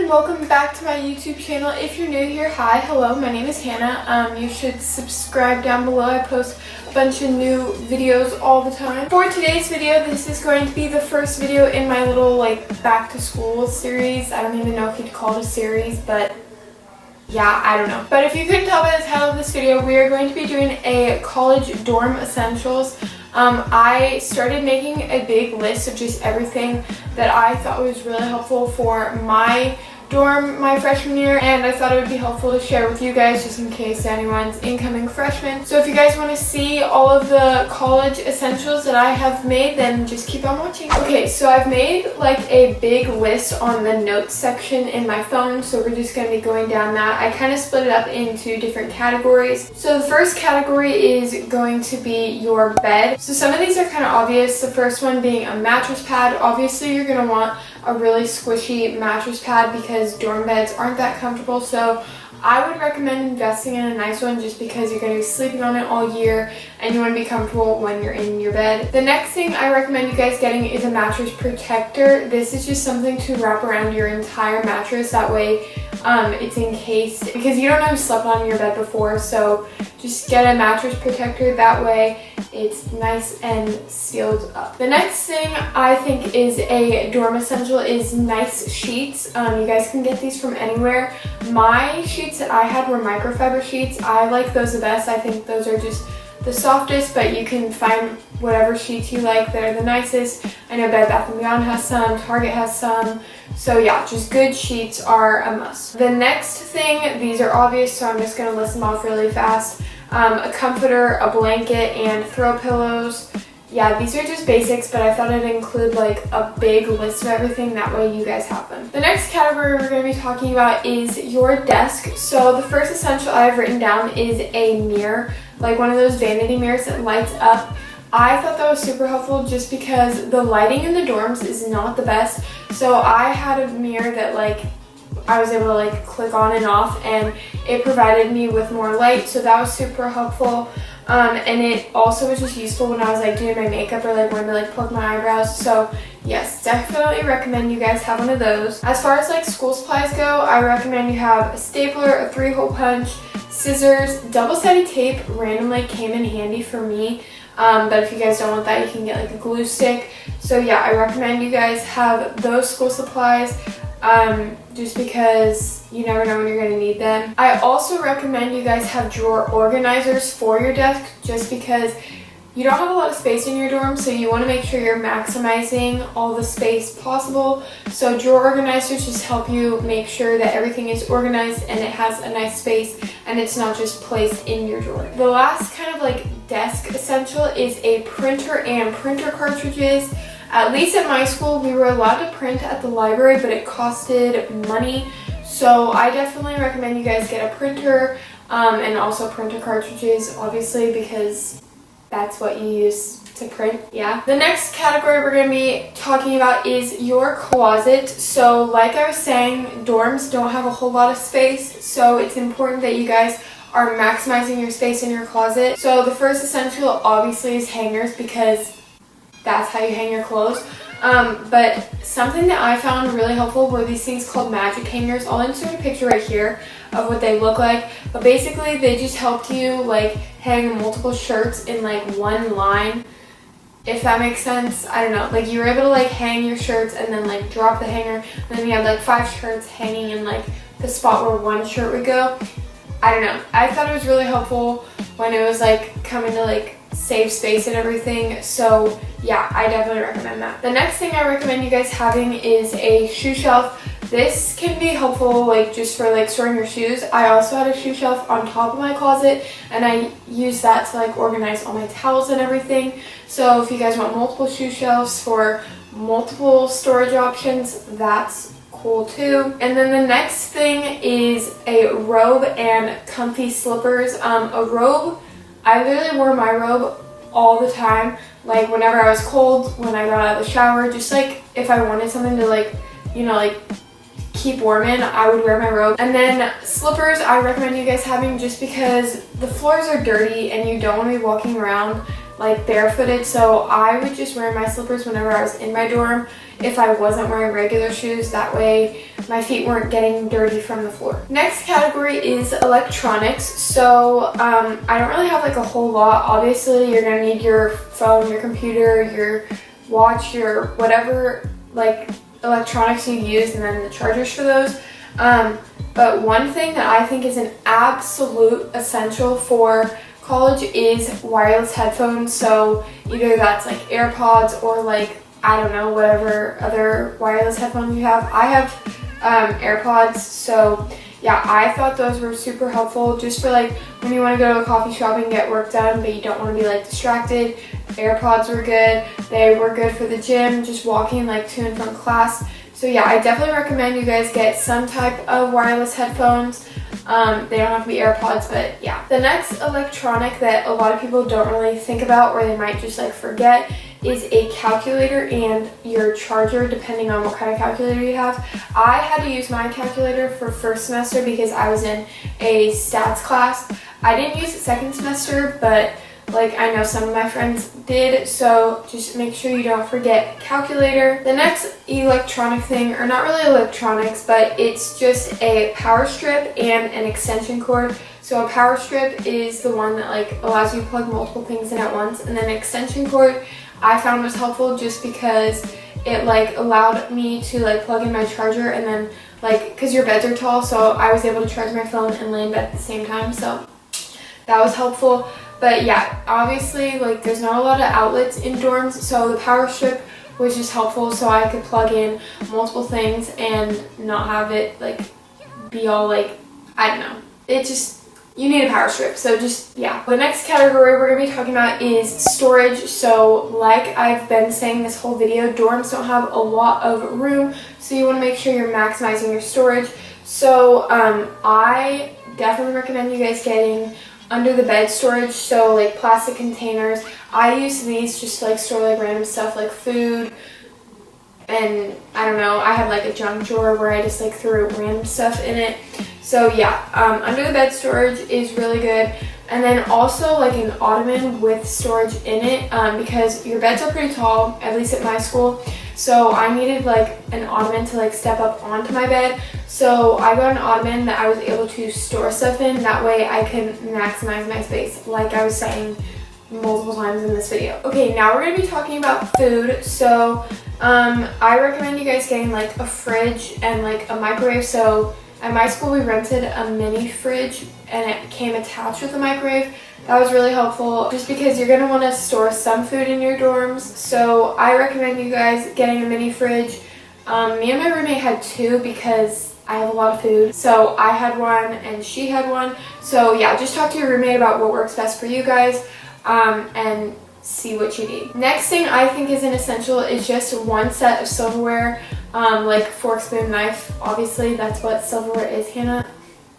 and welcome back to my YouTube channel. If you're new here, hi, hello, my name is Hannah. You should subscribe down below. I post a bunch of new videos all the time. For today's video, this is going to be the first video in my little back to school series. I don't even know if you'd call it a series, but yeah, I don't know. But if you couldn't tell by the title of this video, we are going to be doing a college dorm essentials. I started making a big list of just everything that I thought was really helpful for my dorm my freshman year, and I thought it would be helpful to share with you guys just in case anyone's incoming freshman. So if you guys want to see all of the college essentials that I have made, then just keep on watching. Okay, so I've made a big list on the notes section in my phone, so we're just going to be going down that. I kind of split it up into different categories. So the first category is going to be your bed. So some of these are kind of obvious. The first one being a mattress pad. Obviously you're going to want a really squishy mattress pad because dorm beds aren't that comfortable, so I would recommend investing in a nice one just because you're going to be sleeping on it all year and you want to be comfortable when you're in your bed. The next thing I recommend you guys getting is a mattress protector. This is just something to wrap around your entire mattress. That way it's encased, because you don't know who slept on your bed before, so just get a mattress protector. That way it's nice and sealed up. The next thing I think is a dorm essential is nice sheets. You guys can get these from anywhere. My sheets that I had were microfiber sheets. I like those the best. I think those are just the softest, but you can find whatever sheets you like that are the nicest. I know Bed Bath & Beyond has some, Target has some. So yeah, just good sheets are a must. The next thing, these are obvious, so I'm just going to list them off really fast. A comforter, a blanket, and throw pillows. Yeah, these are just basics, but I thought I'd include a big list of everything, that way you guys have them. The next category we're going to be talking about is your desk. So the first essential I've written down is a mirror, one of those vanity mirrors that lights up. I thought that was super helpful just because the lighting in the dorms is not the best. So I had a mirror that I was able to click on and off, and it provided me with more light, so that was super helpful. And it also was just useful when I was doing my makeup or wanting to pluck my eyebrows. So yes, definitely recommend you guys have one of those. As far as school supplies go, I recommend you have a stapler, a 3-hole punch, scissors, double-sided tape randomly came in handy for me. But if you guys don't want that, you can get a glue stick. So yeah, I recommend you guys have those school supplies. Just because you never know when you're going to need them. I also recommend you guys have drawer organizers for your desk, just because you don't have a lot of space in your dorm, so you want to make sure you're maximizing all the space possible. So drawer organizers just help you make sure that everything is organized and it has a nice space and it's not just placed in your drawer. The last kind of desk essential is a printer and printer cartridges. At least at my school, we were allowed to print at the library, but it costed money. So I definitely recommend you guys get a printer and also printer cartridges, obviously, because that's what you use to print, yeah. The next category we're going to be talking about is your closet. So like I was saying, dorms don't have a whole lot of space, so it's important that you guys are maximizing your space in your closet. So the first essential obviously is hangers, because that's how you hang your clothes. But something that I found really helpful were these things called magic hangers. I'll insert a picture right here of what they look like. But basically they just helped you hang multiple shirts in one line, if that makes sense. I don't know. You were able to hang your shirts and then drop the hanger. And then you had 5 shirts hanging in the spot where one shirt would go. I don't know. I thought it was really helpful when it was coming to save space and everything. So yeah, I definitely recommend that. The next thing I recommend you guys having is a shoe shelf. This can be helpful just for storing your shoes. I also had a shoe shelf on top of my closet, and I use that to organize all my towels and everything. So if you guys want multiple shoe shelves for multiple storage options, that's cool too. And then the next thing is a robe and comfy slippers. A robe, I literally wore my robe all the time, whenever I was cold, when I got out of the shower, just if I wanted something to keep warm in, I would wear my robe. And then slippers I recommend you guys having, just because the floors are dirty and you don't want to be walking around like barefooted, so I would just wear my slippers whenever I was in my dorm if I wasn't wearing regular shoes. That way my feet weren't getting dirty from the floor. Next category is electronics. So I don't really have like a whole lot. Obviously you're gonna need your phone, your computer, your watch, your whatever like electronics you use, and then the chargers for those. But one thing that I think is an absolute essential for college is wireless headphones. So either that's like AirPods or like, I don't know, whatever other wireless headphones you have. I have AirPods, so yeah, I thought those were super helpful just for like when you want to go to a coffee shop and get work done but you don't want to be like distracted. AirPods were good. They were good for the gym, just walking like to and from class. So yeah, I definitely recommend you guys get some type of wireless headphones. They don't have to be AirPods, but yeah. The next electronic that a lot of people don't really think about, or they might just like forget, is a calculator and your charger, depending on what kind of calculator you have. I had to use my calculator for first semester because I was in a stats class. I didn't use it second semester, but like I know some of my friends did, so just make sure you don't forget calculator. The next electronic thing, or not really electronics, but it's just a power strip and an extension cord. So a power strip is the one that like allows you to plug multiple things in at once, and then an extension cord I found was helpful just because it like allowed me to like plug in my charger, and then like because your beds are tall, so I was able to charge my phone and lay in bed at the same time, so that was helpful. But yeah, obviously like there's not a lot of outlets in dorms, so the power strip was just helpful so I could plug in multiple things and not have it like be all like, I don't know, it just, you need a power strip. So just, yeah. The next category we're going to be talking about is storage. So like I've been saying this whole video, dorms don't have a lot of room, so you want to make sure you're maximizing your storage. So I definitely recommend you guys getting under the bed storage, so like plastic containers. I use these just to like store like random stuff like food, and I don't know, I had like a junk drawer where I just like threw random stuff in it. So yeah, under the bed storage is really good. And then also like an ottoman with storage in it, because your beds are pretty tall, at least at my school. So I needed like an ottoman to like step up onto my bed. So I got an ottoman that I was able to store stuff in. That way I can maximize my space, like I was saying multiple times in this video. Okay, now we're going to be talking about food. So I recommend you guys getting like a fridge and like a microwave. So at my school we rented a mini fridge and it came attached with a microwave. That was really helpful just because you're going to want to store some food in your dorms. So I recommend you guys getting a mini fridge. Me and my roommate had two because I have a lot of food. So I had one and she had one. So yeah, just talk to your roommate about what works best for you guys, and see what you need. Next thing I think is an essential is just one set of silverware, like fork, spoon, knife. Obviously that's what silverware is, Hannah.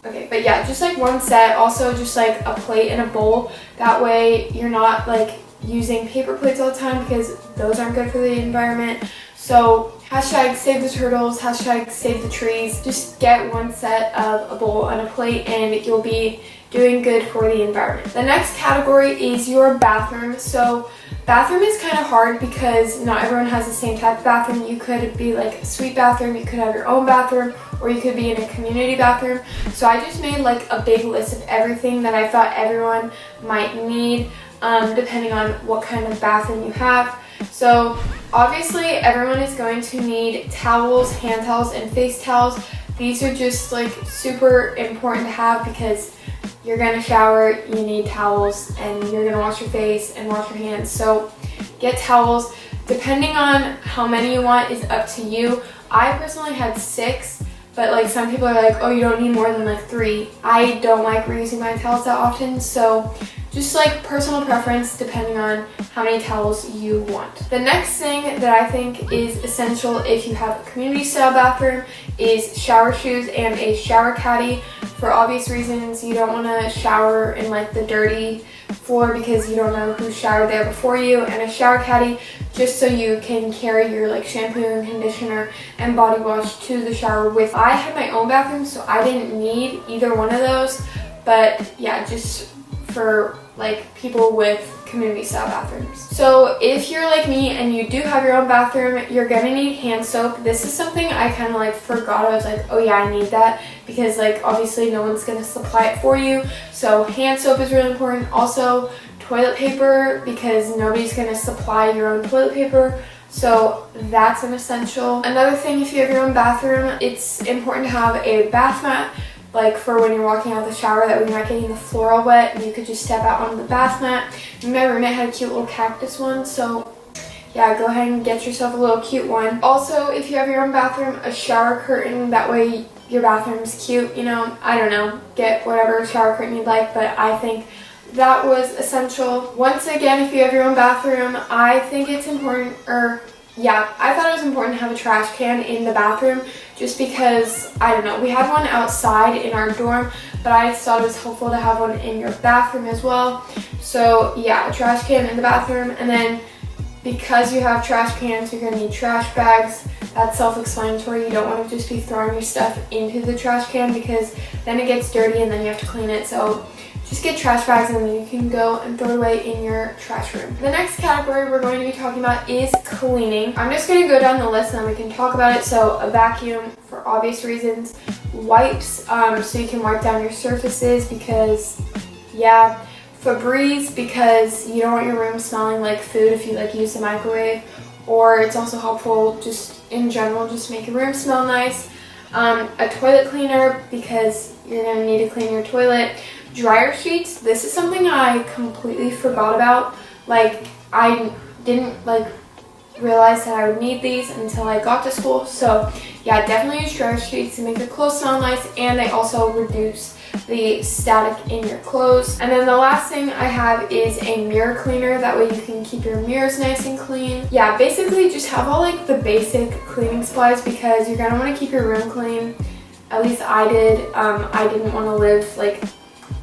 Okay, but yeah, just like one set. Also just like a plate and a bowl. That way you're not like using paper plates all the time because those aren't good for the environment. So hashtag save the turtles, hashtag save the trees. Just get one set of a bowl and a plate and you'll be doing good for the environment. The next category is your bathroom. So bathroom is kind of hard because not everyone has the same type of bathroom. You could be like a suite bathroom, you could have your own bathroom, or you could be in a community bathroom. So I just made like a big list of everything that I thought everyone might need, depending on what kind of bathroom you have. So obviously everyone is going to need towels, hand towels, and face towels. These are just like super important to have because you're gonna shower, you need towels, and you're gonna wash your face and wash your hands. So get towels. Depending on how many you want is up to you. I personally had 6, but like some people are like, oh, you don't need more than like 3. I don't like reusing my towels that often, so just like personal preference depending on how many towels you want. The next thing that I think is essential if you have a community style bathroom is shower shoes and a shower caddy. For obvious reasons, you don't want to shower in like the dirty floor because you don't know who showered there before you, and a shower caddy just so you can carry your like shampoo and conditioner and body wash to the shower with. I had my own bathroom, so I didn't need either one of those, but yeah, just for like people with community style bathrooms. So if you're like me and you do have your own bathroom, you're gonna need hand soap. This is something I kind of like forgot. I was like, oh yeah, I need that, because like obviously no one's gonna supply it for you. So hand soap is really important. Also toilet paper, because nobody's gonna supply your own toilet paper. So that's an essential. Another thing, if you have your own bathroom, it's important to have a bath mat, like for when you're walking out of the shower, that way you're not getting the floor all wet and you could just step out onto the bath mat. My roommate had a cute little cactus one, so yeah, go ahead and get yourself a little cute one. Also, if you have your own bathroom, a shower curtain, that way your bathroom's cute, you know, I don't know, get whatever shower curtain you'd like, but I think that was essential. Once again, if you have your own bathroom, I think it's important, I thought it was important to have a trash can in the bathroom, just because, I don't know, we had one outside in our dorm, but I just thought it was helpful to have one in your bathroom as well. So yeah, a trash can in the bathroom. And then because you have trash cans, you're gonna need trash bags. That's self-explanatory. You don't want to just be throwing your stuff into the trash can, because then it gets dirty and then you have to clean it. So just get trash bags and then you can go and throw it away in your trash room. The next category we're going to be talking about is cleaning. I'm just going to go down the list and then we can talk about it. So a vacuum for obvious reasons, wipes so you can wipe down your surfaces, because yeah, Febreze because you don't want your room smelling like food if you like use the microwave, or it's also helpful just in general, just make your room smell nice. A toilet cleaner because you're going to need to clean your toilet. Dryer sheets, this is something I completely forgot about. Like, I didn't realize that I would need these until I got to school. So yeah, definitely use dryer sheets to make your clothes smell nice, and they also reduce the static in your clothes. And then the last thing I have is a mirror cleaner. That way you can keep your mirrors nice and clean. Yeah, basically just have all like the basic cleaning supplies, because you're gonna want to keep your room clean. At least I did. I didn't want to live like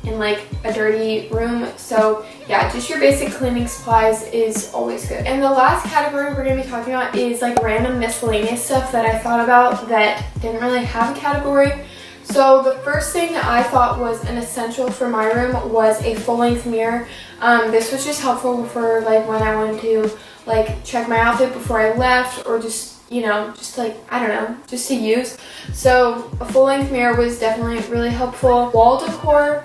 in like a dirty room. So yeah, just your basic cleaning supplies is always good. And the last category we're gonna be talking about is like random miscellaneous stuff that I thought about that didn't really have a category. So the first thing that I thought was an essential for my room was a full-length mirror. This was just helpful for like when I wanted to like check my outfit before I left, or just, you know, just like, I don't know, just to use. So a full-length mirror was definitely really helpful. Wall decor,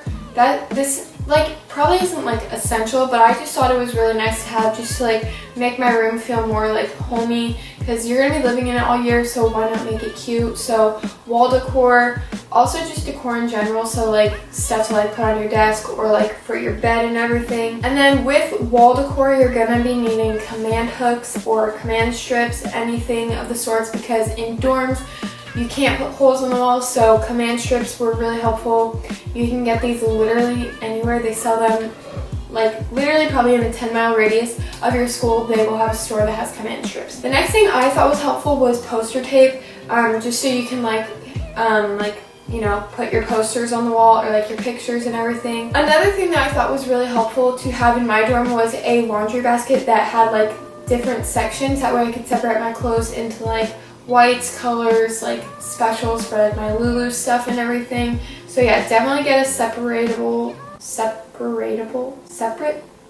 this like probably isn't like essential, but I just thought it was really nice to have, just to like make my room feel more like homey, because you're gonna be living in it all year, so why not make it cute? So wall decor, also just decor in general, so like stuff to like put on your desk or like for your bed and everything. And then with wall decor, you're gonna be needing command hooks or command strips, anything of the sorts, because in dorms you can't put holes in the walls, so command strips were really helpful. You can get these literally anywhere. They sell them like literally probably in a 10-mile radius of your school. They will have a store that has command strips. The next thing I thought was helpful was poster tape, just so you can you know, put your posters on the wall or like your pictures and everything. Another thing that I thought was really helpful to have in my dorm was a laundry basket that had like different sections. That way I could separate my clothes into like whites, colors, like specials for like my Lulu stuff and everything. So yeah, definitely get a separate, I don't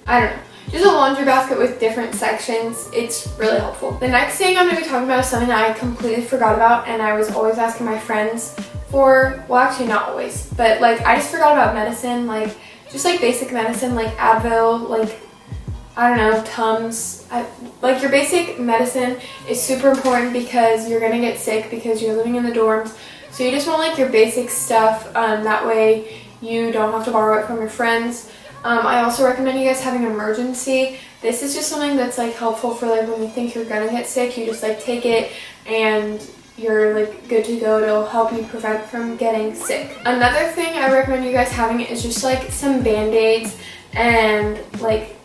know, just a laundry basket with different sections. It's really helpful. The next thing I'm going to be talking about is something that I completely forgot about, and I was always asking my friends for, well actually not always, but like I just forgot about medicine, like just like basic medicine, like Advil, like I don't know, Tums. Like your basic medicine is super important because you're gonna get sick because you're living in the dorms. So you just want like your basic stuff, that way you don't have to borrow it from your friends. I also recommend you guys having emergency. This is just something that's like helpful for like when you think you're gonna get sick, you just like take it and you're like good to go. It'll help you prevent from getting sick. Another thing I recommend you guys having is just like some band-aids and like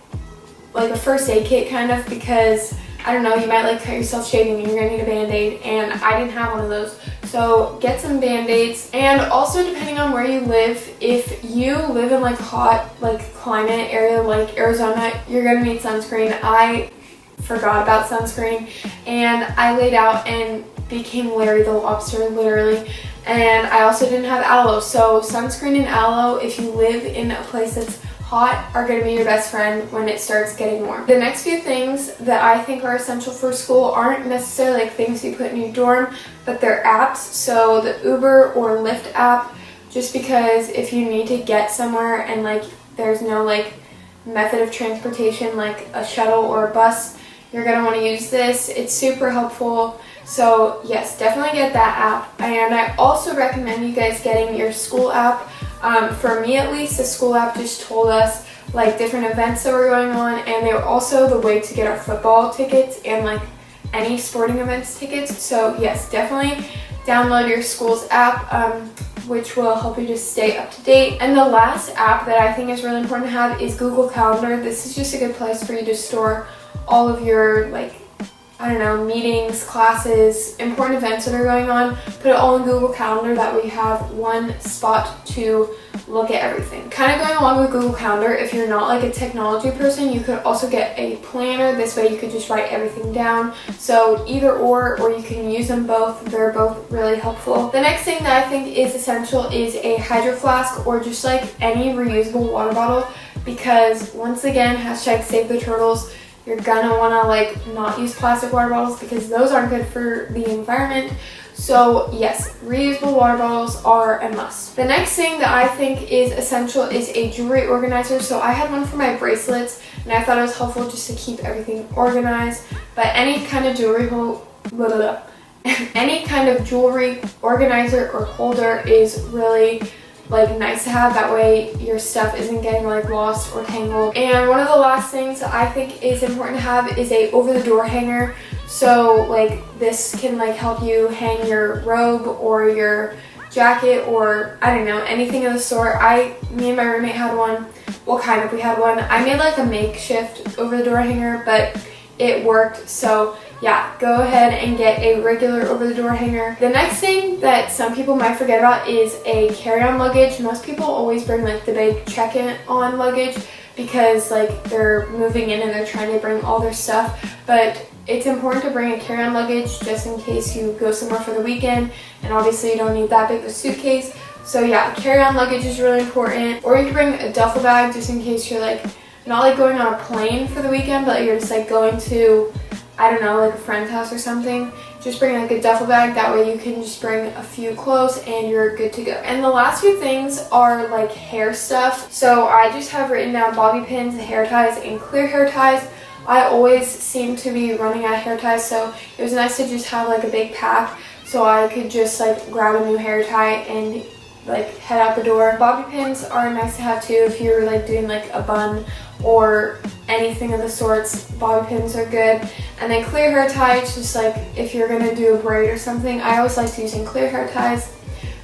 a first aid kit kind of, because I don't know, you might like cut yourself shaving and you're gonna need a band-aid, and I didn't have one of those. So get some band-aids. And also, depending on where you live, if you live in like hot like climate area like Arizona, you're gonna need sunscreen. I forgot about sunscreen and I laid out and became Larry the Lobster literally. And I also didn't have aloe. So sunscreen and aloe, if you live in a place that's hot are going to be your best friend when it starts getting warm. The next few things that I think are essential for school aren't necessarily like things you put in your dorm, but they're apps. So the Uber or Lyft app, just because if you need to get somewhere and like there's no like method of transportation like a shuttle or a bus, you're going to want to use this. It's super helpful. So yes, definitely get that app. And I also recommend you guys getting your school app. For me at least, the school app just told us like different events that were going on, and they were also the way to get our football tickets and like any sporting events tickets. So yes, definitely download your school's app, which will help you just stay up to date. And the last app that I think is really important to have is Google Calendar. This is just a good place for you to store all of your like, I don't know, meetings, classes, important events that are going on. Put it all in Google Calendar, that way you have one spot to look at everything. Kind of going along with Google Calendar, if you're not like a technology person, you could also get a planner. This way you could just write everything down. So either or you can use them both. They're both really helpful. The next thing that I think is essential is a hydro flask or just like any reusable water bottle, because once again, hashtag save the turtles, you're gonna wanna like not use plastic water bottles because those aren't good for the environment. So yes, reusable water bottles are a must. The next thing that I think is essential is a jewelry organizer. So I had one for my bracelets and I thought it was helpful just to keep everything organized. But any kind of jewelry any kind of jewelry organizer or holder is really like nice to have. That way your stuff isn't getting like lost or tangled. And one of the last things that I think is important to have is a over the door hanger. So like this can like help you hang your robe or your jacket or I don't know, anything of the sort. Me and my roommate had one. Well, kind of, we had one. I made like a makeshift over the door hanger, but it worked. So yeah, go ahead and get a regular over-the-door hanger. The next thing that some people might forget about is a carry-on luggage. Most people always bring like the big check-in-on luggage because like they're moving in and they're trying to bring all their stuff. But it's important to bring a carry-on luggage just in case you go somewhere for the weekend, and obviously you don't need that big of a suitcase. So yeah, carry-on luggage is really important. Or you can bring a duffel bag just in case you're like not like going on a plane for the weekend, but you're just like going to, I don't know, like a friend's house or something. Just bring like a duffel bag, that way you can just bring a few clothes and you're good to go. And the last few things are like hair stuff. So I just have written down bobby pins, hair ties, and clear hair ties. I always seem to be running out of hair ties, so it was nice to just have like a big pack so I could just like grab a new hair tie and like head out the door. Bobby pins are nice to have too if you're like doing like a bun or anything of the sorts. Bobby pins are good. And then clear hair ties, just like if you're gonna do a braid or something. I always like using clear hair ties.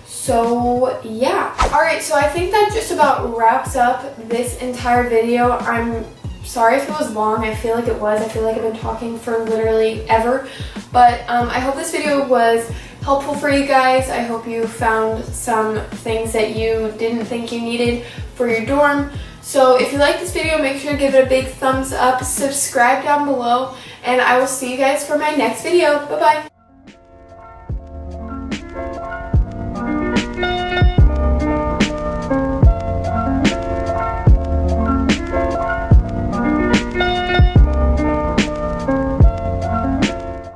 So yeah. Alright, so I think that just about wraps up this entire video. I'm sorry if it was long. I feel like it was. I feel like I've been talking for literally ever. But I hope this video was helpful for you guys. I hope you found some things that you didn't think you needed for your dorm. So if you like this video, make sure to give it a big thumbs up, subscribe down below, and I will see you guys for my next video. Bye-bye.